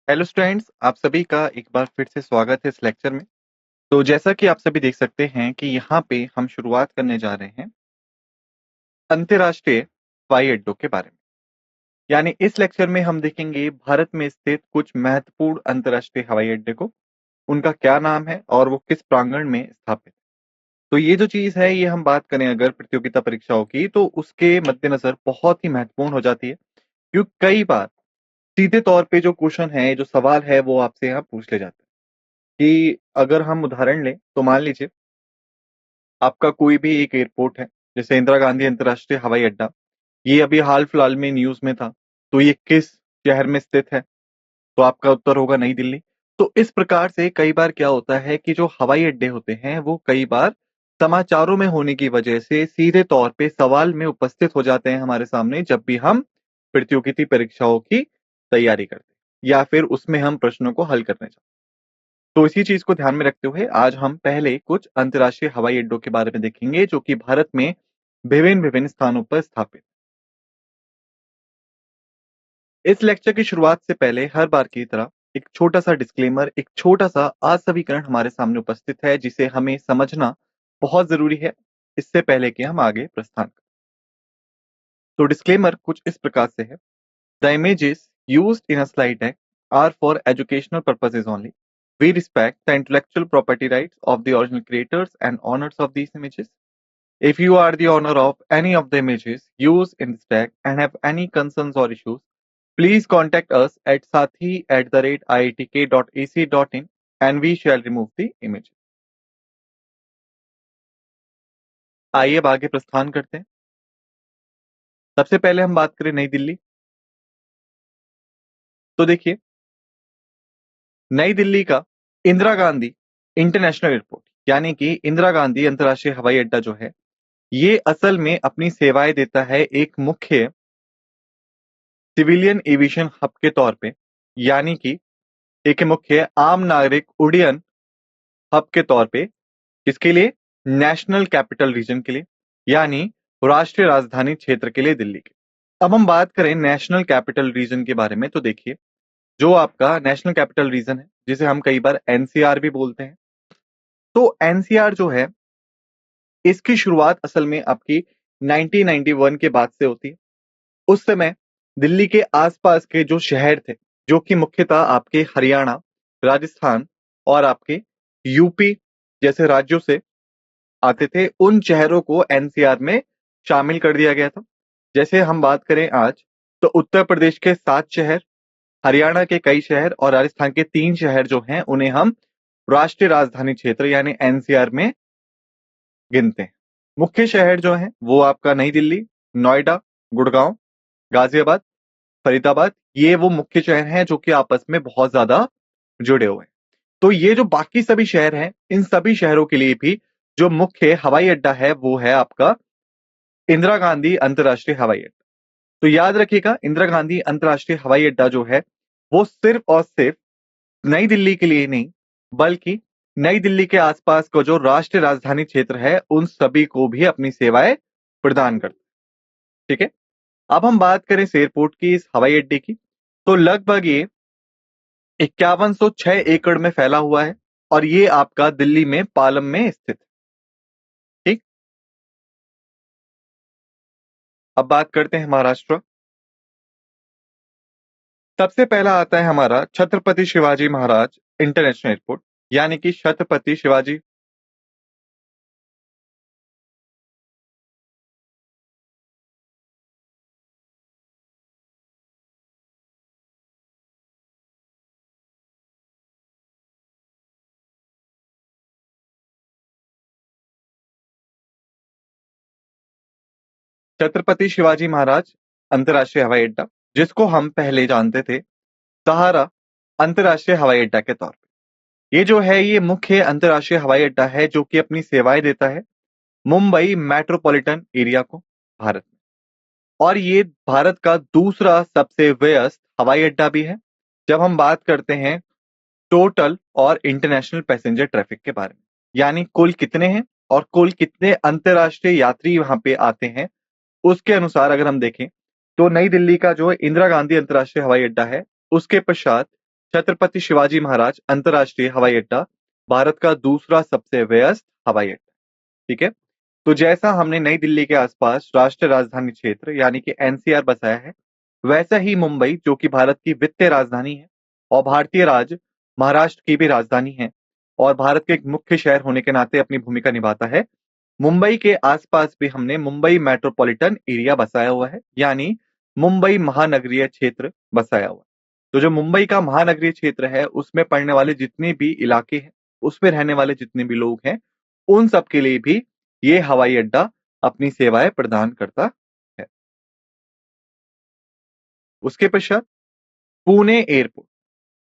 Hello students, आप सभी का एक बार फिर से स्वागत है इस लेक्चर में। तो जैसा कि आप सभी देख सकते हैं कि यहाँ पे हम शुरुआत करने जा रहे हैं अंतर्राष्ट्रीय हवाई अड्डों के बारे में। यानी इस लेक्चर में हम देखेंगे भारत में स्थित कुछ महत्वपूर्ण अंतर्राष्ट्रीय हवाई अड्डे को, उनका क्या नाम है और वो किस प्रांगण में स्थापित है। तो ये जो चीज है, ये हम बात करें अगर प्रतियोगिता परीक्षाओं की, तो उसके मद्देनजर बहुत ही महत्वपूर्ण हो जाती है, क्योंकि कई बार सीधे तौर पे जो क्वेश्चन है, जो सवाल है, वो आपसे यहाँ पूछ ले जाते हैं। कि अगर हम उदाहरण लें तो मान लीजिए आपका कोई भी एक एयरपोर्ट है, जैसे इंदिरा गांधी अंतर्राष्ट्रीय हवाई अड्डा, ये अभी हाल फिलहाल में न्यूज में था। तो ये किस शहर में स्थित है? तो आपका उत्तर होगा नई दिल्ली। तो इस प्रकार से कई बार क्या होता है कि जो हवाई अड्डे होते हैं वो कई बार समाचारों में होने की वजह से सीधे तौर पे सवाल में उपस्थित हो जाते हैं हमारे सामने, जब भी हम प्रतियोगिता परीक्षाओं की तैयारी करते हैं या फिर उसमें हम प्रश्नों को हल करने जाते हैं। तो इसी चीज को ध्यान में रखते हुए आज हम पहले कुछ अंतर्राष्ट्रीय हवाई अड्डों के बारे में देखेंगे जो कि भारत में विभिन्न विभिन्न स्थानों पर स्थापित। इस लेक्चर की शुरुआत से पहले हर बार की तरह एक छोटा सा डिस्क्लेमर, एक छोटा सा असवीकरण हमारे सामने उपस्थित है जिसे हमें समझना बहुत जरूरी है इससे पहले कि हम आगे प्रस्थान करें। तो डिस्क्लेमर कुछ इस प्रकार से है। The images used in a slide deck are for educational purposes only. We respect the intellectual property rights of the original creators and owners of these images. If you are the owner of any of the images used in this deck and have any concerns or issues, please contact us at sathi@iitk.ac.in and we shall remove the images. आइए अब आगे प्रस्थान करते हैं। सबसे पहले हम बात करें नई दिल्ली। तो देखिए, नई दिल्ली का इंदिरा गांधी इंटरनेशनल एयरपोर्ट यानी कि इंदिरा गांधी अंतर्राष्ट्रीय हवाई अड्डा जो है, ये असल में अपनी सेवाएं देता है एक मुख्य सिविलियन एविएशन हब के तौर पे, यानी कि एक मुख्य आम नागरिक उड्डयन हब के तौर पे। किसके लिए? नेशनल कैपिटल रीजन के लिए, यानी राष्ट्रीय राजधानी क्षेत्र के लिए दिल्ली के। अब हम बात करें नेशनल कैपिटल रीजन के बारे में, तो देखिए, जो आपका नेशनल कैपिटल रीजन है, जिसे हम कई बार एनसीआर भी बोलते हैं, तो एनसीआर जो है, इसकी शुरुआत असल में आपकी 1991 के बाद से होती है। उस समय दिल्ली के आसपास के जो शहर थे, जो कि मुख्यतः आपके हरियाणा, राजस्थान और आपके यूपी जैसे राज्यों से आते थे, उन शहरों को एनसीआर में शामिल कर दिया गया था। जैसे हम बात करें आज, तो उत्तर प्रदेश के 7 शहर, हरियाणा के कई शहर और राजस्थान के 3 शहर जो हैं, उन्हें हम राष्ट्रीय राजधानी क्षेत्र यानी एनसीआर में गिनते हैं। मुख्य शहर जो हैं वो आपका नई दिल्ली, नोएडा, गुड़गांव, गाजियाबाद, फरीदाबाद, ये वो मुख्य शहर हैं जो कि आपस में बहुत ज्यादा जुड़े हुए हैं। तो ये जो बाकी सभी शहर हैं, इन सभी शहरों के लिए भी जो मुख्य हवाई अड्डा है वो है आपका इंदिरा गांधी अंतर्राष्ट्रीय हवाई अड्डा। तो याद रखिएगा, इंदिरा गांधी अंतर्राष्ट्रीय हवाई अड्डा जो है, वो सिर्फ और सिर्फ नई दिल्ली के लिए नहीं, बल्कि नई दिल्ली के आसपास का जो राष्ट्रीय राजधानी क्षेत्र है, उन सभी को भी अपनी सेवाएं प्रदान करता है। ठीक है। अब हम बात करें इस एयरपोर्ट की, इस हवाई अड्डे की, तो लगभग ये 5106 एकड़ में फैला हुआ है और ये आपका दिल्ली में पालम में स्थित है। ठीक। अब बात करते हैं महाराष्ट्र। सबसे पहला आता है हमारा छत्रपति शिवाजी महाराज इंटरनेशनल एयरपोर्ट, यानी कि छत्रपति शिवाजी छत्रपति शिवाजी महाराज अंतर्राष्ट्रीय हवाई अड्डा, जिसको हम पहले जानते थे सहारा अंतर्राष्ट्रीय हवाई अड्डा के तौर पे। ये जो है, ये मुख्य अंतर्राष्ट्रीय हवाई अड्डा है जो कि अपनी सेवाएं देता है मुंबई मेट्रोपॉलिटन एरिया को, भारत में। और ये भारत का दूसरा सबसे व्यस्त हवाई अड्डा भी है जब हम बात करते हैं टोटल और इंटरनेशनल पैसेंजर ट्रैफिक के बारे में, यानी कुल कितने हैं और कुल कितने अंतर्राष्ट्रीय यात्री वहां पे आते हैं। उसके अनुसार अगर हम देखें, तो नई दिल्ली का जो इंदिरा गांधी अंतर्राष्ट्रीय हवाई अड्डा है, उसके पश्चात छत्रपति शिवाजी महाराज अंतर्राष्ट्रीय हवाई अड्डा भारत का दूसरा सबसे व्यस्त हवाई अड्डा। ठीक है, तो जैसा हमने नई दिल्ली के आसपास राष्ट्रीय राजधानी क्षेत्र यानी कि एनसीआर बसाया है, वैसा ही मुंबई जो कि भारत की वित्तीय राजधानी है और भारतीय राज्य महाराष्ट्र की भी राजधानी है और भारत के एक मुख्य शहर होने के नाते अपनी भूमिका निभाता है। मुंबई के आसपास भी हमने मुंबई मेट्रोपॉलिटन एरिया बसाया हुआ है, यानी मुंबई महानगरीय क्षेत्र बसाया हुआ है। तो जो मुंबई का महानगरीय क्षेत्र है, उसमें पड़ने वाले जितने भी इलाके हैं, उसमें रहने वाले जितने भी लोग हैं, उन सब के लिए भी ये हवाई अड्डा अपनी सेवाएं प्रदान करता है। उसके पश्चात पुणे एयरपोर्ट।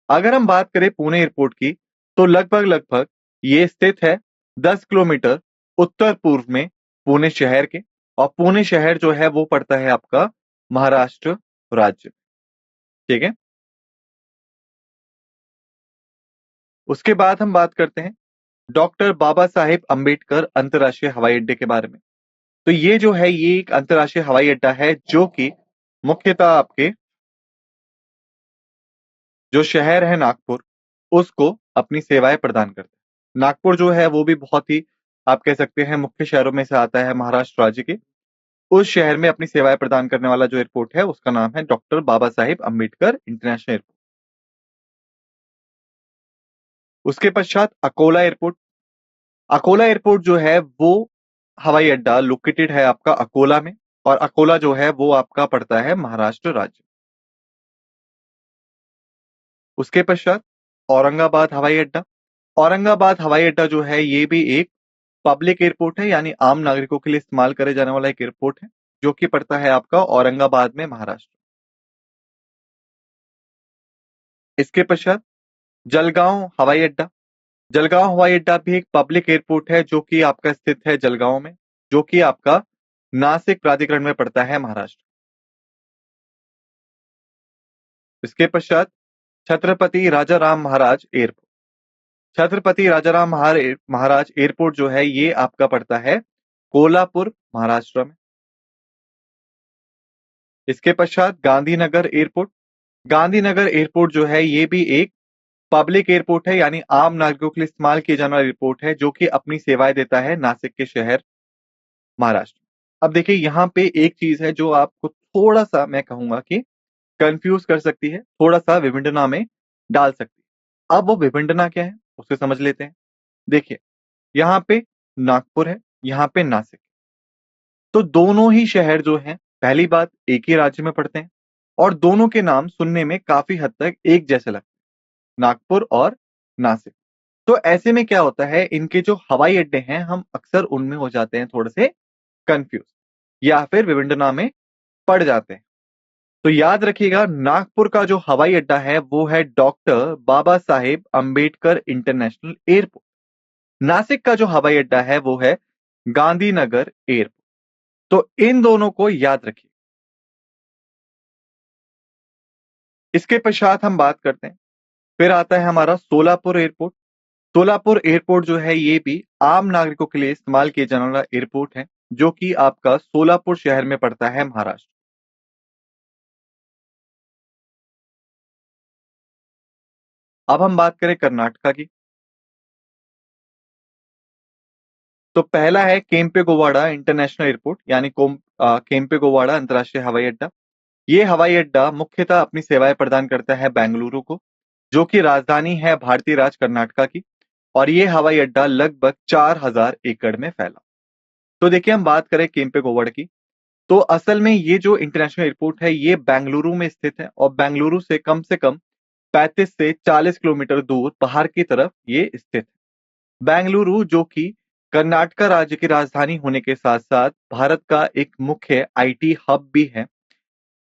अगर हम बात करें पुणे एयरपोर्ट की, तो लगभग ये स्थित है 10 किलोमीटर उत्तर पूर्व में पुणे शहर के, और पुणे शहर जो है वो पड़ता है आपका महाराष्ट्र राज्य। ठीक है, उसके बाद हम बात करते हैं डॉक्टर बाबा साहेब अंबेडकर अंतर्राष्ट्रीय हवाई अड्डे के बारे में। तो ये जो है ये एक अंतर्राष्ट्रीय हवाई अड्डा है जो कि मुख्यतः आपके जो शहर है नागपुर, उसको अपनी सेवाएं प्रदान करता है। नागपुर जो है वो भी बहुत ही आप कह सकते हैं मुख्य शहरों में से आता है महाराष्ट्र राज्य के। उस शहर में अपनी सेवाएं प्रदान करने वाला जो एयरपोर्ट है उसका नाम है doctor Baba Saheb Ambedkar international airport. उसके पश्चात अकोला एयरपोर्ट। अकोला एयरपोर्ट जो है वो हवाई अड्डा लोकेटेड है आपका अकोला में, और अकोला जो है वो आपका पड़ता है महाराष्ट्र राज्य। उसके पश्चात औरंगाबाद हवाई अड्डा। औरंगाबाद हवाई अड्डा जो है ये भी एक पब्लिक एयरपोर्ट है, यानी आम नागरिकों के लिए इस्तेमाल करे जाने वाला एक एयरपोर्ट है जो कि पड़ता है आपका औरंगाबाद में महाराष्ट्र। इसके पश्चात जलगांव हवाई अड्डा। जलगांव हवाई अड्डा भी एक पब्लिक एयरपोर्ट है जो कि आपका स्थित है जलगांव में, जो कि आपका नासिक प्राधिकरण में पड़ता है महाराष्ट्र। इसके पश्चात छत्रपति राजाराम महाराज एयरपोर्ट। छत्रपति राजाराम महाराज एयरपोर्ट जो है ये आपका पड़ता है कोल्हापुर महाराष्ट्र में। इसके पश्चात गांधीनगर एयरपोर्ट। गांधीनगर एयरपोर्ट जो है ये भी एक पब्लिक एयरपोर्ट है, यानी आम नागरिकों के लिए इस्तेमाल किए जाने वाला एयरपोर्ट है जो कि अपनी सेवाएं देता है नासिक के शहर महाराष्ट्र। अब देखिए यहाँ पे एक चीज है जो आपको थोड़ा सा मैं कहूंगा कि कंफ्यूज कर सकती है, थोड़ा सा विभिन्नता में डाल सकती है। अब वो विभिन्नता क्या है उसे समझ लेते हैं। देखिए यहाँ पे नागपुर है, यहाँ पे नासिक, तो दोनों ही शहर जो हैं पहली बात एक ही राज्य में पड़ते हैं और दोनों के नाम सुनने में काफी हद तक एक जैसे लगते हैं, नागपुर और नासिक। तो ऐसे में क्या होता है, इनके जो हवाई अड्डे हैं हम अक्सर उनमें हो जाते हैं थोड़े से कंफ्यूज या फिर विभिन्नता में पड़ जाते हैं। तो याद रखिएगा नागपुर का जो हवाई अड्डा है वो है doctor Baba Saheb Ambedkar international airport. Nashik का जो हवाई अड्डा है वो है गांधीनगर एयरपोर्ट। तो इन दोनों को याद रखिए। इसके पश्चात हम बात करते हैं, फिर आता है हमारा सोलापुर एयरपोर्ट। सोलापुर एयरपोर्ट जो है ये भी आम नागरिकों के लिए इस्तेमाल किए जाने वाला एयरपोर्ट है जो कि आपका सोलापुर शहर में पड़ता है महाराष्ट्र। अब हम बात करें कर्नाटका की, तो पहला है केम्पेगोवाड़ा इंटरनेशनल एयरपोर्ट, यानी केम्पेगोवाड़ा अंतर्राष्ट्रीय हवाई अड्डा। ये हवाई अड्डा मुख्यतः अपनी सेवाएं प्रदान करता है बेंगलुरु को, जो कि राजधानी है भारतीय राज्य कर्नाटका की, और ये हवाई अड्डा लगभग 4000 एकड़ में फैला। तो देखिए हम बात करें केम्पेगोवाड़ा की, तो असल में ये जो इंटरनेशनल एयरपोर्ट है ये बेंगलुरु में स्थित है और बेंगलुरु से कम 35 से 40 किलोमीटर दूर बाहर की तरफ ये स्थित है। बेंगलुरु जो कि कर्नाटक राज्य की राजधानी होने के साथ साथ भारत का एक मुख्य आईटी हब भी है।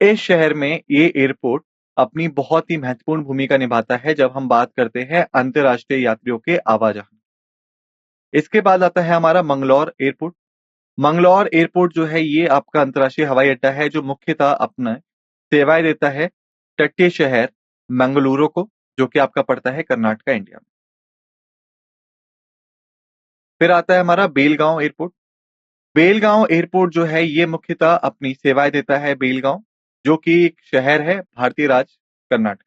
इस शहर में ये एयरपोर्ट अपनी बहुत ही महत्वपूर्ण भूमिका निभाता है जब हम बात करते हैं अंतर्राष्ट्रीय यात्रियों के आवाजाही। इसके बाद आता है हमारा मंगलौर एयरपोर्ट। मंगलौर एयरपोर्ट जो है ये आपका अंतर्राष्ट्रीय हवाई अड्डा है जो मुख्यतः अपना सेवाएं देता है तटीय शहर मंगलुरु को, जो कि आपका पड़ता है कर्नाटका इंडिया में। फिर आता है हमारा बेलगांव एयरपोर्ट। बेलगांव एयरपोर्ट जो है ये मुख्यतः अपनी सेवाएं देता है बेलगांव, जो कि एक शहर है भारतीय राज्य कर्नाटक।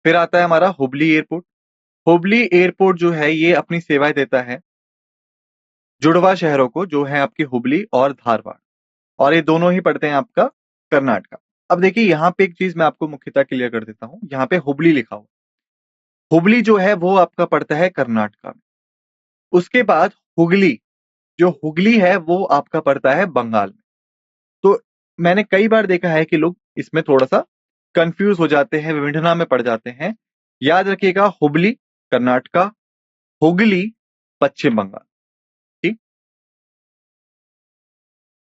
फिर आता है हमारा हुबली एयरपोर्ट। हुबली एयरपोर्ट जो है ये अपनी सेवाएं देता है जुड़वा शहरों को, जो है आपकी हुबली और धारवाड़, और ये दोनों ही पड़ते हैं आपका कर्नाटका। अब देखिए यहाँ पे एक चीज मैं आपको मुख्यतः क्लियर कर देता हूँ, यहाँ पे हुबली लिखा हुआ, हुबली जो है वो आपका पड़ता है कर्नाटका में। उसके बाद हुगली, जो हुगली है वो आपका पड़ता है बंगाल में। तो मैंने कई बार देखा है कि लोग इसमें थोड़ा-सा कन्फ्यूज़ हो जाते हैं, विडंबना में पड़ जाते हैं। याद रखिएगा, हुबली कर्नाटका, हुगली पश्चिम बंगाल, ठीक?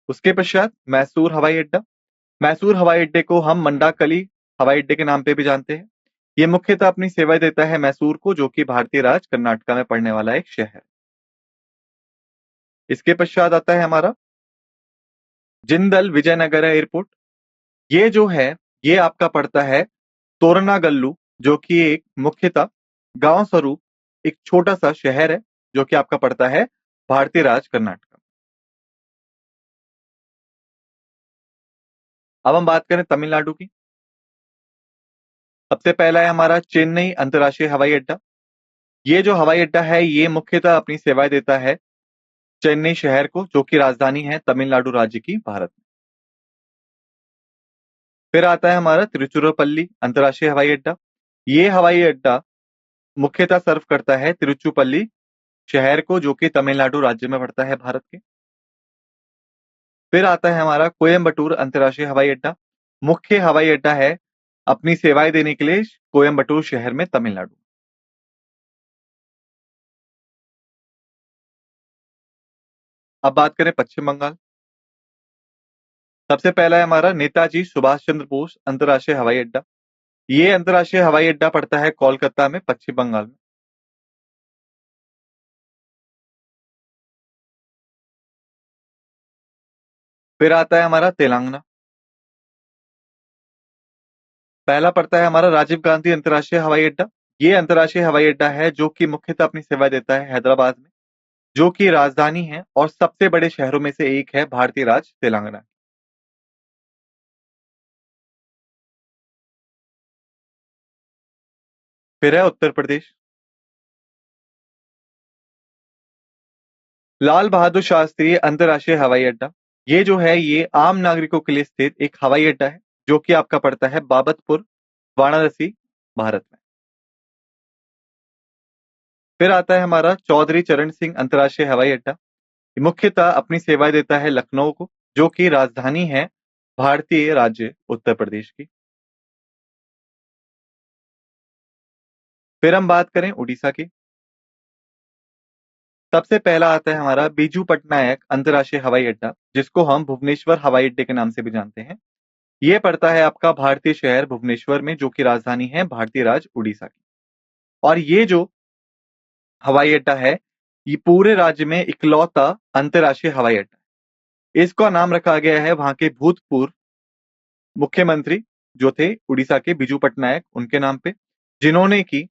उसके पश्चात मैसूर हवाई अड्डा। मैसूर हवाई अड्डे को हम मंडाकली हवाई अड्डे के नाम पे भी जानते हैं। ये मुख्यतः अपनी सेवाएं देता है मैसूर को, जो कि भारतीय राज्य कर्नाटका में पड़ने वाला एक शहर है। इसके पश्चात आता है हमारा जिंदल विजयनगरा एयरपोर्ट। ये जो है, ये आपका पड़ता है तोरनागल्लू, जो कि एक मुख्यतः गांव स्वरूप एक छोटा-सा शहर है, जो कि आपका पड़ता है भारतीय राज्य कर्नाटक। अब हम बात करें तमिलनाडु की। सबसे पहला है हमारा चेन्नई अंतर्राष्ट्रीय हवाई अड्डा। ये जो हवाई अड्डा है, ये मुख्यतः अपनी सेवाएं देता है चेन्नई शहर को, जो कि राजधानी है तमिलनाडु राज्य की, भारत में। फिर आता है हमारा तिरुचिरापल्ली अंतर्राष्ट्रीय हवाई अड्डा। ये हवाई अड्डा मुख्यतः सर्व करता है तिरुचिरापल्ली शहर को, जो कि तमिलनाडु राज्य में पड़ता है, भारत के। फिर आता है हमारा कोयम्बटूर अंतर्राष्ट्रीय हवाई अड्डा। मुख्य हवाई अड्डा है अपनी सेवाएं देने के लिए कोयम्बटूर शहर में, तमिलनाडु। अब बात करें पश्चिम बंगाल। सबसे पहला है हमारा नेताजी सुभाष चंद्र बोस अंतर्राष्ट्रीय हवाई अड्डा। ये अंतर्राष्ट्रीय हवाई अड्डा पड़ता है कोलकाता में, पश्चिम बंगाल में। फिर आता है हमारा तेलंगाना। पहला पड़ता है हमारा राजीव गांधी अंतर्राष्ट्रीय हवाई अड्डा। ये अंतर्राष्ट्रीय हवाई अड्डा है जो कि मुख्यतः अपनी सेवा देता है हैदराबाद में, जो कि राजधानी है और सबसे बड़े शहरों में से एक है भारतीय राज्य तेलंगाना। फिर है उत्तर प्रदेश। लाल बहादुर शास्त्री अंतर्राष्ट्रीय हवाई अड्डा। ये जो है, ये आम नागरिकों के लिए स्थित एक हवाई अड्डा है, जो कि आपका पड़ता है बाबतपुर, वाराणसी, भारत में। फिर आता है हमारा चौधरी चरण सिंह अंतर्राष्ट्रीय हवाई अड्डा। ये मुख्यतः अपनी सेवाएं देता है लखनऊ को, जो कि राजधानी है भारतीय राज्य उत्तर प्रदेश की। फिर हम बात करें उड़ीसा की। सबसे पहला आता है हमारा बीजू पटनायक अंतर्राष्ट्रीय हवाई अड्डा, जिसको हम भुवनेश्वर हवाई अड्डे के नाम से भी जानते हैं। ये पड़ता है आपका भारतीय शहर भुवनेश्वर में, जो कि राजधानी है भारतीय राज्य उड़ीसा की। और ये जो हवाई अड्डा है, ये पूरे राज्य में इकलौता अंतर्राष्ट्रीय हवाई अड्डा है। इसका नाम रखा गया है वहां के भूतपूर्व मुख्यमंत्री जो थे उड़ीसा के, बीजू पटनायक, उनके नाम पे, जिन्होंने की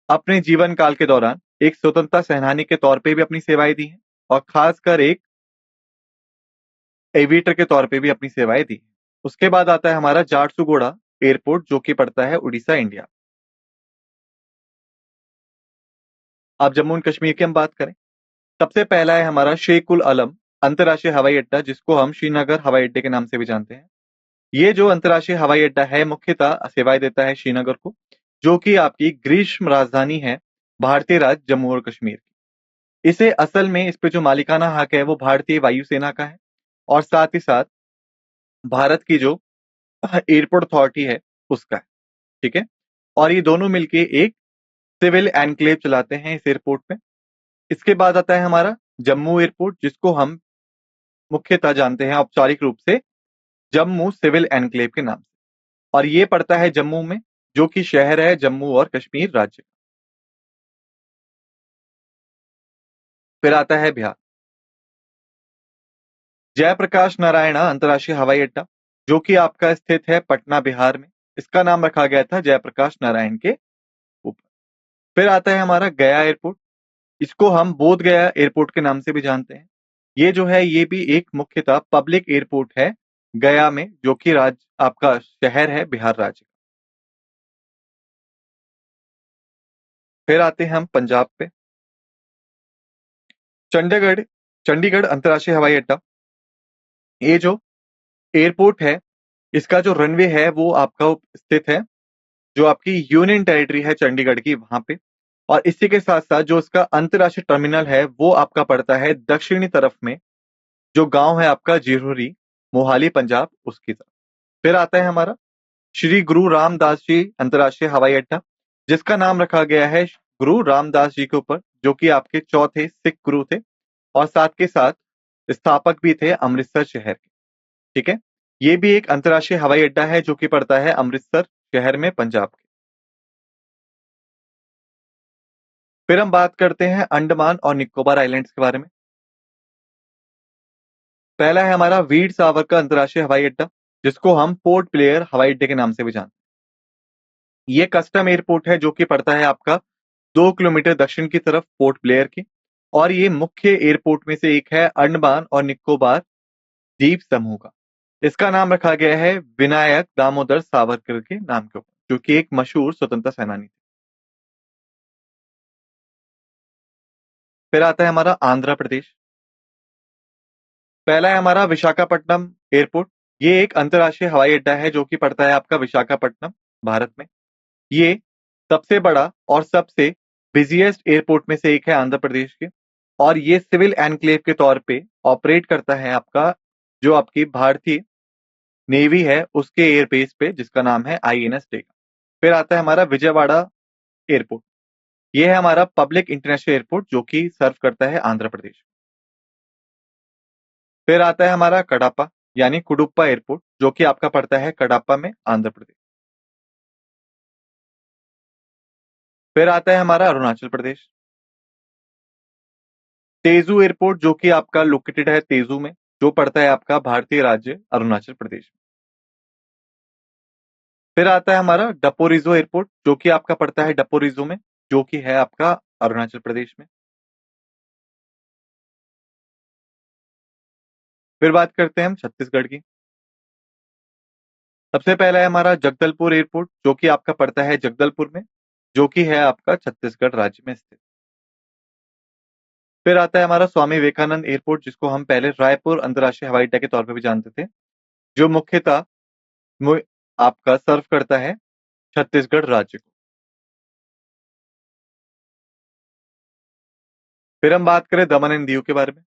अपने जीवन काल के दौरान एक स्वतंत्रता सेनानी के तौर पे भी अपनी सेवाएं दी हैं, और खासकर एक एविएटर के तौर पे भी अपनी सेवाएं दी। उसके बाद आता है हमारा झारसुगुड़ा एयरपोर्ट, जो कि पड़ता है उड़ीसा, इंडिया। अब जम्मू एंड कश्मीर की हम बात करें। सबसे पहला है हमारा शेख उल आलम अंतर्राष्ट्रीय हवाई अड्डा, जिसको हम श्रीनगर हवाई अड्डे के नाम से भी जानते हैं। ये जो अंतर्राष्ट्रीय हवाई अड्डा है, मुख्यतः सेवाएं देता है श्रीनगर को, जो कि आपकी ग्रीष्म राजधानी है भारतीय राज्य जम्मू और कश्मीर की। इसे असल में इस पे जो मालिकाना हक है वो भारतीय वायुसेना का है, और साथ ही साथ भारत की जो एयरपोर्ट अथॉरिटी है उसका है, ठीक है। और ये दोनों मिलके एक सिविल एनक्लेव चलाते हैं इस एयरपोर्ट पे। इसके बाद आता है हमारा जम्मू एयरपोर्ट, जिसको हम मुख्यतः जानते हैं औपचारिक रूप से जम्मू सिविल एनक्लेव के नाम से, और ये पड़ता है जम्मू में, जो कि शहर है जम्मू और कश्मीर राज्य। फिर आता है बिहार। जयप्रकाश नारायणा अंतर्राष्ट्रीय हवाई अड्डा, जो कि आपका स्थित है पटना, बिहार में। इसका नाम रखा गया था जयप्रकाश नारायण के ऊपर। फिर आता है हमारा गया एयरपोर्ट। इसको हम बोध गया एयरपोर्ट के नाम से भी जानते हैं। ये जो है, ये भी एक मुख्यतः पब्लिक एयरपोर्ट है गया में, जो कि राज्य आपका शहर है बिहार राज्य। फिर आते हैं हम पंजाब पे। चंडीगढ़ चंडीगढ़ अंतर्राष्ट्रीय हवाई अड्डा, ये जो एयरपोर्ट है, इसका जो रनवे है वो आपका स्थित है जो आपकी यूनियन टेरिटरी है चंडीगढ़ की वहां पे। और इसी के साथ साथ जो इसका अंतर्राष्ट्रीय टर्मिनल है वो आपका पड़ता है दक्षिणी तरफ में, जो गांव है आपका जिरोरी, मोहाली पंजाब, उसकी तरफ। फिर आता है हमारा श्री गुरु रामदास जी अंतर्राष्ट्रीय हवाई अड्डा, जिसका नाम रखा गया है गुरु रामदास जी के ऊपर, जो कि आपके चौथे सिख गुरु थे और साथ के साथ स्थापक भी थे अमृतसर शहर के। ठीक है, ये भी एक अंतर्राष्ट्रीय हवाई अड्डा है जो कि पड़ता है अमृतसर शहर में पंजाब के। फिर हम बात करते हैं अंडमान और निकोबार आइलैंड्स के बारे में। पहला है हमारा वीर सावरकर अंतर्राष्ट्रीय हवाई अड्डा, जिसको हम पोर्ट ब्लेयर हवाई अड्डे के नाम से भी जानते हैं। ये कस्टम एयरपोर्ट है जो कि पड़ता है आपका 2 किलोमीटर दक्षिण की तरफ पोर्ट ब्लेयर के। और ये मुख्य एयरपोर्ट में से एक है अंडमान और निकोबार द्वीप समूह का। इसका नाम रखा गया है विनायक दामोदर सावरकर के नाम के ऊपर, जो कि एक मशहूर स्वतंत्रता सेनानी थे। फिर आता है हमारा आंध्र प्रदेश। पहला है हमारा विशाखापट्टनम एयरपोर्ट। ये एक अंतर्राष्ट्रीय हवाई अड्डा है जो कि पड़ता है आपका विशाखापट्टनम, भारत में। ये सबसे बड़ा और सबसे बिजिएस्ट एयरपोर्ट में से एक है आंध्र प्रदेश के। और ये सिविल एनक्लेव के तौर पे ऑपरेट करता है आपका जो आपकी भारतीय नेवी है उसके एयरबेस पे, जिसका नाम है आईएनएस टेगा। फिर आता है हमारा विजयवाड़ा एयरपोर्ट। ये है हमारा पब्लिक इंटरनेशनल एयरपोर्ट जो कि सर्व करता है आंध्र प्रदेश। फिर आता है हमारा कडापा यानी कुडुप्पा एयरपोर्ट, जो कि आपका पड़ता है कडापा में, आंध्र प्रदेश। फिर आता है हमारा अरुणाचल प्रदेश। तेजू एयरपोर्ट जो कि आपका लोकेटेड है तेजू में, जो पड़ता है आपका भारतीय राज्य अरुणाचल प्रदेश में। फिर आता है हमारा डपोरिजो एयरपोर्ट जो कि आपका पड़ता है डपोरिजो में, जो कि है आपका अरुणाचल प्रदेश में। फिर बात करते हैं हम छत्तीसगढ़ की। सबसे पहला है हमारा जगदलपुर एयरपोर्ट जो कि आपका पड़ता है जगदलपुर में, जो कि है आपका छत्तीसगढ़ राज्य में स्थित। फिर आता है हमारा स्वामी विवेकानंद एयरपोर्ट, जिसको हम पहले रायपुर अंतर्राष्ट्रीय हवाई अड्डा के तौर पर भी जानते थे, जो मुख्यतः मु- आपका सर्व करता है छत्तीसगढ़ राज्य को। फिर हम बात करें दमन एंड दीव के बारे में।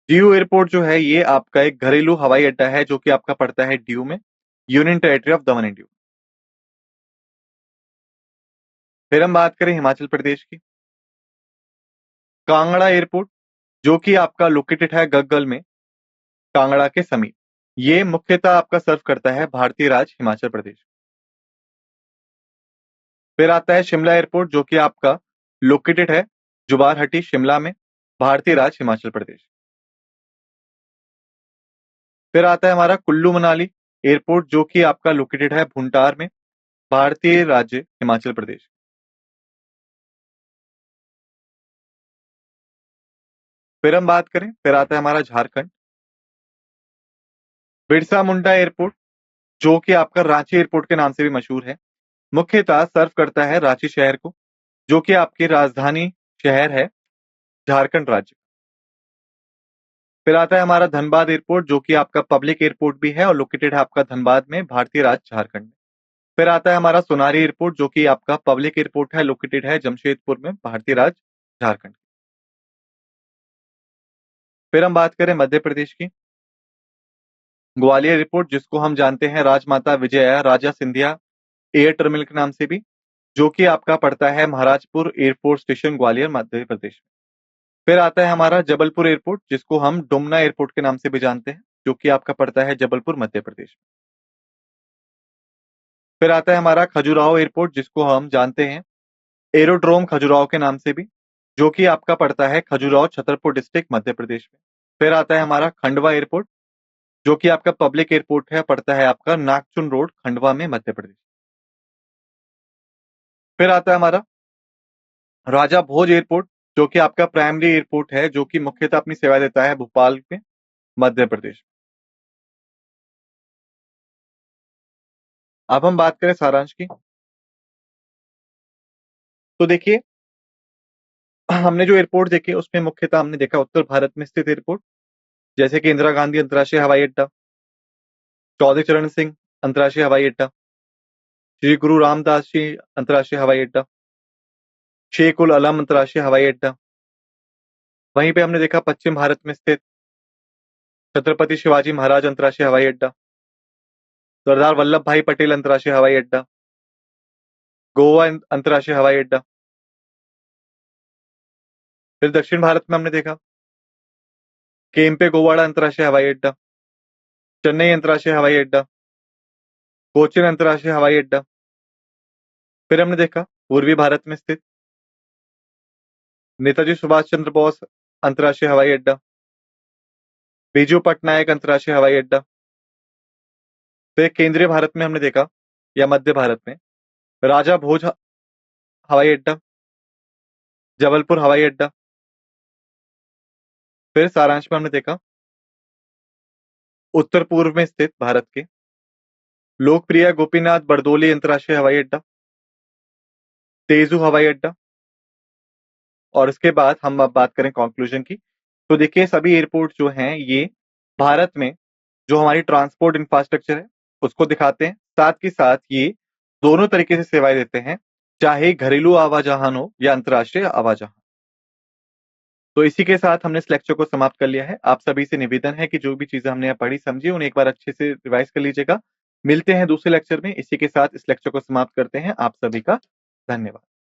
दीव एयरपोर्ट जो है ये आपका एक घरेलू हवाई अड्डा है जो कि आपका पड़ता है दीव में, union territory of Daman and Diu. फिर हम बात करें हिमाचल प्रदेश की। कांगड़ा एयरपोर्ट जो कि आपका लोकेटेड है गग्गल में, कांगड़ा के समीप। ये मुख्यतः आपका सर्व करता है भारतीय राज्य हिमाचल प्रदेश। फिर आता है शिमला एयरपोर्ट जो कि आपका लोकेटेड है जुबारहट्टी शिमला में, भारतीय राज्य हिमाचल प्रदेश। फिर आता है हमारा कुल्लू मनाली एयरपोर्ट जो कि आपका लोकेटेड है भुंटार में, भारतीय राज्य हिमाचल प्रदेश। फिर हम बात करें, फिर आता है हमारा झारखंड। बिरसा मुंडा एयरपोर्ट जो कि आपका रांची एयरपोर्ट के नाम से भी मशहूर है, मुख्यतः सर्व करता है रांची शहर को, जो कि आपकी राजधानी शहर है झारखंड राज्य। फिर आता है हमारा धनबाद एयरपोर्ट जो कि आपका पब्लिक एयरपोर्ट भी है और लोकेटेड है आपका धनबाद में, भारतीय राज्य झारखंड में। फिर आता है हमारा सोनारी एयरपोर्ट जो कि आपका पब्लिक एयरपोर्ट है, लोकेटेड है जमशेदपुर में, भारतीय राज्य झारखंड। फिर हम बात करें मध्य प्रदेश की। ग्वालियर एयरपोर्ट जिसको हम जानते हैं राजमाता विजया राजा सिंधिया एयर टर्मिनल के नाम से भी, जो कि आपका पड़ता है महाराजपुर एयरपोर्ट स्टेशन ग्वालियर मध्य प्रदेश में। फिर आता है हमारा जबलपुर एयरपोर्ट जिसको हम डुमना एयरपोर्ट के नाम से भी जानते हैं, जो कि आपका पड़ता है जबलपुर मध्य प्रदेश में। फिर आता है हमारा खजुराहो एयरपोर्ट जिसको हम जानते हैं एरोड्रोम खजुराहो के नाम से भी, जो कि आपका पड़ता है खजुराहो छतरपुर डिस्ट्रिक्ट मध्य प्रदेश में। फिर आता है हमारा खंडवा एयरपोर्ट जो कि आपका पब्लिक एयरपोर्ट है, पड़ता है आपका नागचुन रोड खंडवा में मध्य प्रदेश। फिर आता है हमारा राजा भोज एयरपोर्ट जो कि आपका प्राइमरी एयरपोर्ट है, जो कि मुख्यतः अपनी सेवा देता है भोपाल में, मध्य प्रदेश। अब हम बात करें सारांश की। तो देखिए, हमने जो एयरपोर्ट देखे उसमें मुख्यतः हमने देखा उत्तर भारत में स्थित एयरपोर्ट, जैसे कि इंदिरा गांधी अंतर्राष्ट्रीय हवाई अड्डा, चौधरी चरण सिंह अंतर्राष्ट्रीय हवाई अड्डा, श्री गुरु रामदास जी अंतर्राष्ट्रीय हवाई अड्डा, शेख उल आलम अंतर्राष्ट्रीय हवाई अड्डा। वहीं पे हमने देखा पश्चिम भारत में स्थित छत्रपति शिवाजी महाराज अंतर्राष्ट्रीय हवाई अड्डा, सरदार वल्लभ भाई पटेल अंतर्राष्ट्रीय हवाई अड्डा, गोवा अंतर्राष्ट्रीय हवाई अड्डा। फिर दक्षिण भारत में हमने देखा केम्पे गोवाड़ा अंतर्राष्ट्रीय हवाई अड्डा, चेन्नई अंतर्राष्ट्रीय हवाई अड्डा, कोचीन अंतर्राष्ट्रीय हवाई अड्डा। फिर हमने देखा पूर्वी भारत में स्थित नेताजी सुभाष चंद्र बोस अंतर्राष्ट्रीय हवाई अड्डा, बीजू पटनायक अंतर्राष्ट्रीय हवाई अड्डा। फिर केंद्रीय भारत में हमने देखा या मध्य भारत में राजा भोज हवाई अड्डा, जबलपुर हवाई अड्डा। फिर सारांश में हमने देखा उत्तर पूर्व में स्थित भारत के लोकप्रिय गोपीनाथ बरदोली अंतर्राष्ट्रीय हवाई अड्डा, तेजू हवाई अड्डा। और इसके बाद हम अब बात करें कंक्लूजन की, तो देखिए सभी एयरपोर्ट जो हैं ये भारत में जो हमारी ट्रांसपोर्ट इंफ्रास्ट्रक्चर है उसको दिखाते हैं, साथ ही साथ ये दोनों तरीके से सेवाएं देते हैं, चाहे घरेलू आवाजहान हो या अंतर्राष्ट्रीय आवाजहान। तो इसी के साथ हमने इस लेक्चर को समाप्त कर लिया है। आप सभी से निवेदन है कि जो भी चीजें हमने यहाँ पढ़ी समझी उन्हें एक बार अच्छे से रिवाइज कर लीजिएगा। मिलते हैं दूसरे लेक्चर में। इसी के साथ इस लेक्चर को समाप्त करते हैं। आप सभी का धन्यवाद।